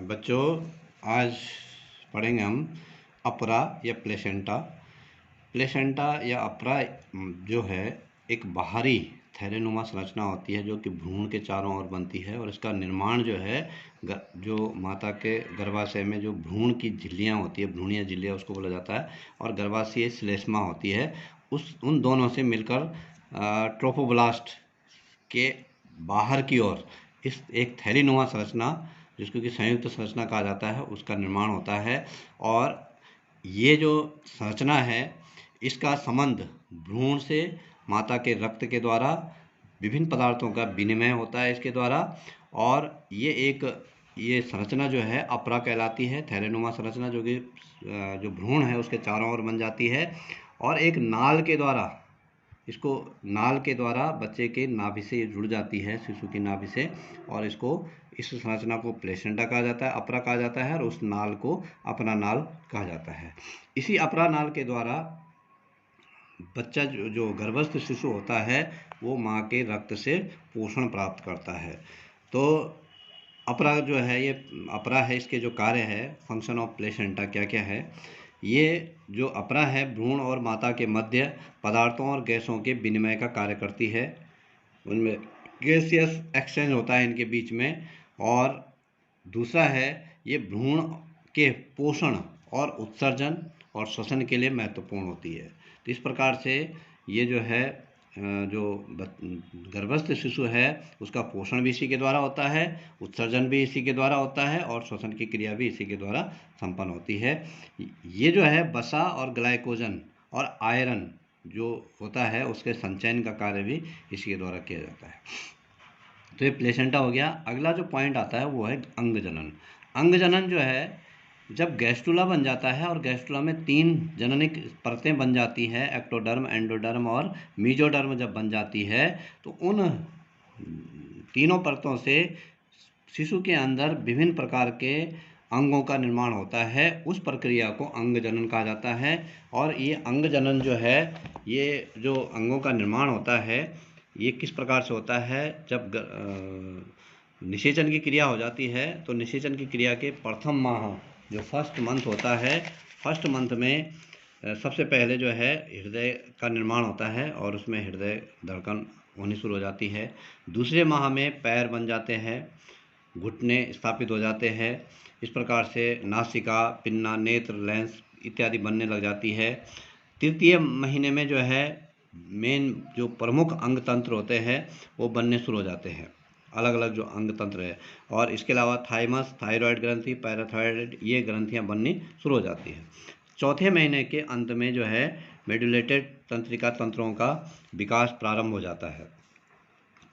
बच्चों, आज पढ़ेंगे हम अपरा या प्लेसेंटा। प्लेसेंटा या अपरा जो है एक बाहरी थैलेनुमा संरचना होती है जो कि भ्रूण के चारों ओर बनती है, और इसका निर्माण जो है जो माता के गर्भाशय में जो भ्रूण की झिल्लियाँ होती है, भ्रूणीय झिल्लियाँ उसको बोला जाता है, और गर्भाशय श्लेष्मा होती है, उन दोनों से मिलकर ट्रोफोब्लास्ट के बाहर की ओर इस एक थैलीनुमा संरचना, जिसको कि संयुक्त संरचना कहा जाता है, उसका निर्माण होता है। और ये जो संरचना है इसका संबंध भ्रूण से माता के रक्त के द्वारा विभिन्न पदार्थों का विनिमय होता है इसके द्वारा, और ये संरचना जो है अपरा कहलाती है, थैलेनुमा संरचना, जो कि जो भ्रूण है उसके चारों ओर बन जाती है, और एक नाल के द्वारा बच्चे के नाभि से जुड़ जाती है, शिशु की नाभि से, और इस संरचना को प्लेसेंटा कहा जाता है, अपरा कहा जाता है, और उस नाल को अपरा नाल कहा जाता है। इसी अपरा नाल के द्वारा बच्चा जो गर्भस्थ शिशु होता है वो माँ के रक्त से पोषण प्राप्त करता है। तो अपरा जो है, ये अपरा है, इसके जो कार्य है, फंक्शन ऑफ प्लेसेंटा क्या क्या है। ये जो अपरा है भ्रूण और माता के मध्य पदार्थों और गैसों के विनिमय का कार्य करती है, उनमें गैसियस एक्सचेंज होता है इनके बीच में। और दूसरा है, ये भ्रूण के पोषण और उत्सर्जन और श्वसन के लिए महत्वपूर्ण होती है। तो इस प्रकार से ये जो है जो गर्भस्थ शिशु है उसका पोषण भी इसी के द्वारा होता है, उत्सर्जन भी इसी के द्वारा होता है, और श्वसन की क्रिया भी इसी के द्वारा संपन्न होती है। ये जो है वसा और ग्लाइकोजन और आयरन जो होता है उसके संचयन का कार्य भी इसी के द्वारा किया जाता है। तो ये प्लेसेंटा हो गया। अगला जो पॉइंट आता है वो है अंगजनन। अंगजनन जो है, जब गैस्ट्रुला बन जाता है और गैस्ट्रुला में 3 जननिक परतें बन जाती हैं, एक्टोडर्म, एंडोडर्म और मीजोडर्म जब बन जाती है, तो उन तीनों परतों से शिशु के अंदर विभिन्न प्रकार के अंगों का निर्माण होता है। उस प्रक्रिया को अंगजनन कहा जाता है। और ये अंगजनन जो है, ये जो अंगों का निर्माण होता है, ये किस प्रकार से होता है। जब निषेचन की क्रिया हो जाती है, तो निषेचन की क्रिया के प्रथम माह, जो फर्स्ट मंथ होता है, फर्स्ट मंथ में सबसे पहले जो है हृदय का निर्माण होता है, और उसमें हृदय धड़कन होनी शुरू हो जाती है। दूसरे माह में पैर बन जाते हैं, घुटने स्थापित हो जाते हैं। इस प्रकार से नासिका, पिन्ना, नेत्र, लेंस इत्यादि बनने लग जाती है। तृतीय महीने में जो है मेन जो प्रमुख अंग तंत्र होते हैं वो बनने शुरू हो जाते हैं, अलग अलग जो अंग तंत्र है। और इसके अलावा थाइमस, थायराइड ग्रंथि, पैराथायराइड, ये ग्रंथियां बननी शुरू हो जाती हैं। चौथे महीने के अंत में जो है मेडुलेटेड तंत्रिका तंत्रों का विकास प्रारंभ हो जाता है।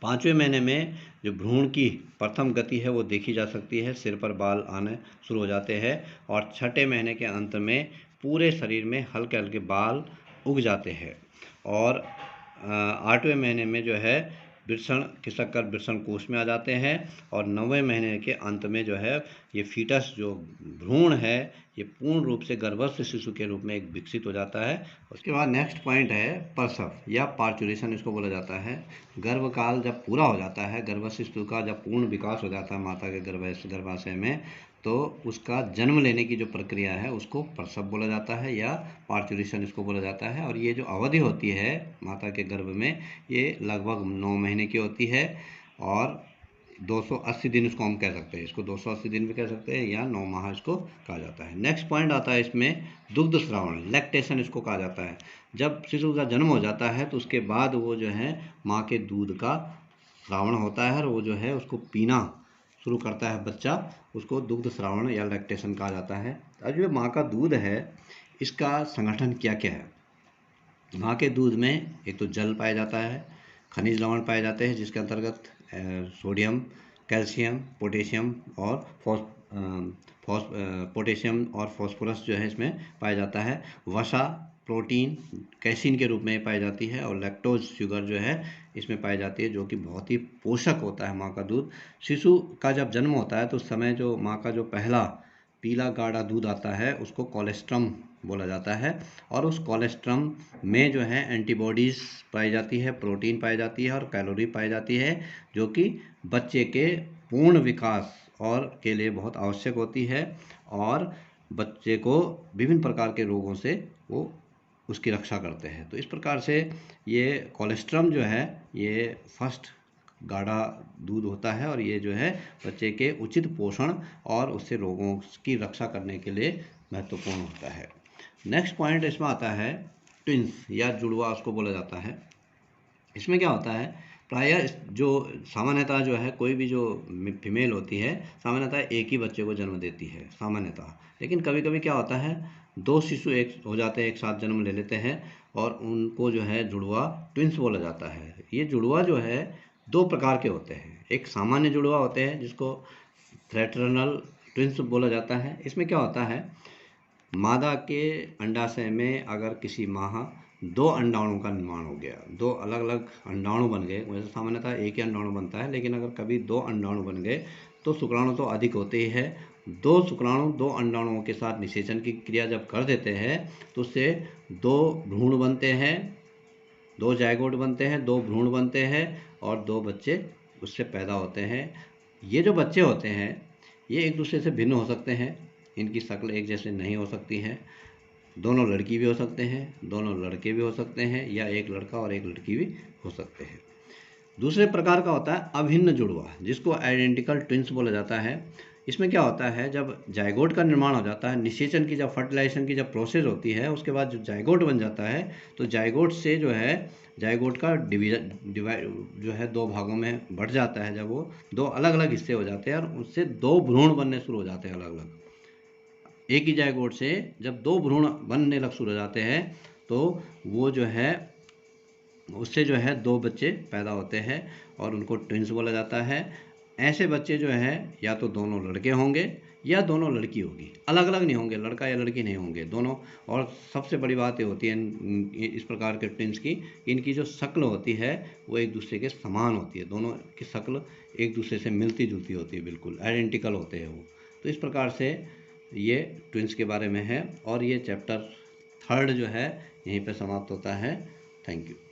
5वें महीने में जो भ्रूण की प्रथम गति है वो देखी जा सकती है, सिर पर बाल आने शुरू हो जाते हैं। और 6ठे महीने के अंत में पूरे शरीर में हल्के हल्के बाल उग जाते हैं। और 8वें महीने में जो है वृषण खिसक कर वृषण कोष में आ जाते हैं। और 9वें महीने के अंत में जो है ये फीटस, जो भ्रूण है, ये पूर्ण रूप से गर्भस्थ शिशु के रूप में एक विकसित हो जाता है। उसके बाद नेक्स्ट पॉइंट है प्रसव या पार्चुरेशन, इसको बोला जाता है। गर्भकाल जब पूरा हो जाता है, गर्भस्थ शिशु का जब पूर्ण विकास हो जाता है माता के गर्भाशय में, तो उसका जन्म लेने की जो प्रक्रिया है उसको प्रसव बोला जाता है या पार्चुरेशन इसको बोला जाता है। और ये जो अवधि होती है माता के गर्भ में, ये लगभग 9 महीने की होती है, और 280 दिन इसको हम कह सकते हैं। इसको 280 दिन भी कह सकते हैं, या 9 माह इसको कहा जाता है। नेक्स्ट पॉइंट आता है इसमें दुग्ध श्रावण, लैक्टेशन इसको कहा जाता है। जब शिशु का जन्म हो जाता है तो उसके बाद वो जो है माँ के दूध का श्रावण होता है, और वो जो है उसको पीना शुरू करता है बच्चा, उसको दुग्ध श्रावण या लैक्टेशन कहा जाता है। अब जो माँ का दूध है इसका संगठन क्या क्या है। माँ के दूध में एक तो जल पाया जाता है, खनिज लवण पाए जाते हैं, जिसके अंतर्गत सोडियम, कैल्शियम, पोटेशियम और पोटेशियम और फॉस्फोरस जो है इसमें पाया जाता है। वसा, प्रोटीन, कैसीन के रूप में पाई जाती है, और लैक्टोज शुगर जो है इसमें पाई जाती है, जो कि बहुत ही पोषक होता है माँ का दूध। शिशु का जब जन्म होता है तो उस समय जो माँ का जो पहला पीला गाढ़ा दूध आता है उसको कोलेस्ट्रम बोला जाता है। और उस कोलेस्ट्रम में जो है एंटीबॉडीज़ पाई जाती है, प्रोटीन पाई जाती है और कैलोरी पाई जाती है, जो कि बच्चे के पूर्ण विकास और के लिए बहुत आवश्यक होती है और बच्चे को विभिन्न प्रकार के रोगों से वो उसकी रक्षा करते हैं। तो इस प्रकार से ये कोलेस्ट्रम जो है ये फर्स्ट गाढ़ा दूध होता है और ये जो है बच्चे के उचित पोषण और उससे रोगों की रक्षा करने के लिए महत्वपूर्ण होता है। नेक्स्ट पॉइंट इसमें आता है ट्विंस या जुड़वा उसको बोला जाता है। इसमें क्या होता है, प्रायः जो सामान्यतः जो है कोई भी जो फीमेल होती है सामान्यतः एक ही बच्चे को जन्म देती है सामान्यतः, लेकिन कभी कभी क्या होता है दो शिशु एक हो जाते हैं, एक साथ जन्म ले लेते हैं और उनको जो है जुड़वा ट्विंस बोला जाता है। ये जुड़वा जो है दो प्रकार के होते हैं, एक सामान्य जुड़वा होते हैं जिसको फ्रेटर्नल ट्विंस बोला जाता है। इसमें क्या होता है, मादा के अंडाशय में अगर किसी माह दो अंडाणुओं का निर्माण हो गया, दो अलग अलग अंडाणु बन गए, वैसे सामान्यतः एक ही अंडाणु बनता है, लेकिन अगर कभी दो अंडाणु बन गए तो शुक्राणु तो अधिक होते ही है। दो शुक्राणु दो अंडाणुओं के साथ निषेचन की क्रिया जब कर देते हैं तो उससे दो भ्रूण बनते हैं, दो जायगोट बनते हैं, दो भ्रूण बनते हैं और दो बच्चे उससे पैदा होते हैं। ये जो बच्चे होते हैं ये एक दूसरे से भिन्न हो सकते हैं, इनकी शक्ल एक जैसे नहीं हो सकती है, दोनों लड़की भी हो सकते हैं, दोनों लड़के भी हो सकते हैं, या एक लड़का और एक लड़की भी हो सकते हैं। दूसरे प्रकार का होता है अभिन्न जुड़वा जिसको आइडेंटिकल ट्विंस बोला जाता है। इसमें क्या होता है, जब जायगोट का निर्माण हो जाता है, निषेचन की जब फर्टिलाइजेशन की जब प्रोसेस होती है उसके बाद जो जायगोट बन जाता है तो जायगोट से जो है जायगोट का डिवाइड जो है दो भागों में बढ़ जाता है। जब वो दो अलग अलग हिस्से हो जाते हैं और उससे दो भ्रूण बनने शुरू हो जाते हैं अलग अलग, एक ही जायगोट से जब दो भ्रूण बनने लग शुरू हो जाते हैं तो वो जो है उससे जो है दो बच्चे पैदा होते हैं और उनको ट्विंस बोला जाता है। ऐसे बच्चे जो है या तो दोनों लड़के होंगे या दोनों लड़की होगी, अलग अलग नहीं होंगे, लड़का या लड़की नहीं होंगे, दोनों। और सबसे बड़ी बात ये होती है इस प्रकार के ट्विंस की, इनकी जो शक्ल होती है वो एक दूसरे के समान होती है, दोनों की शक्ल एक दूसरे से मिलती जुलती होती है, बिल्कुल आइडेंटिकल होते हैं वो। तो इस प्रकार से ये ट्विंस के बारे में है और ये चैप्टर 3 जो है यहीं पे समाप्त होता है। Thank you.